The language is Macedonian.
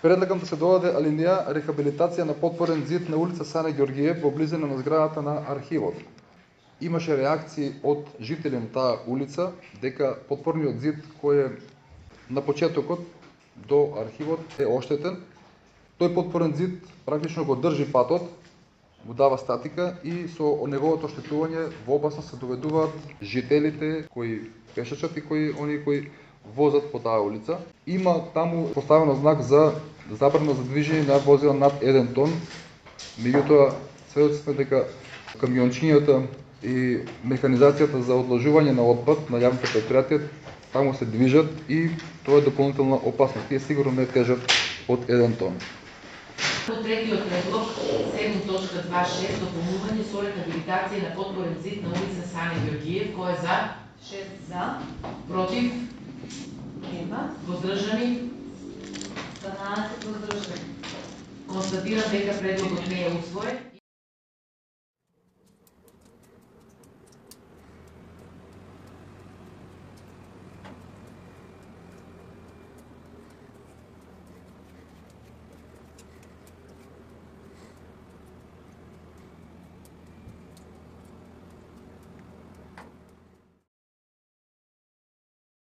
Предлагам да се додаде алинеја рехабилитација на подпорен зид на улица Сане Ѓорѓиев во близина на зградата на архивот. Имаше реакции од жители на таа улица дека подпорниот зид кој е на почетокот до архивот е оштетен. Тој подпорен зид практично го држи патот, му дава статика и со неговото оштетување во опасност се доведуваат жителите кои пешачат и оние кои возат по таа улица. Има таму поставено знак за забрана за движење на возила над 1 тон. Меѓутоа, сведоци сме дека камиончињата и механизацијата за одложување на отпад на јавните предпријатија таму се движат и тоа е дополнителна опасност. Тие сигурно не тежат од 1 тон. По третиот предлог 7.26 дополнување со рехабилитација на подпорен зид на улица Сане Ѓорѓиев, кој е за? 6 за, Против? нема, Воздржани? 12 воздржани. Констатирам дека предлогот не е усвоен.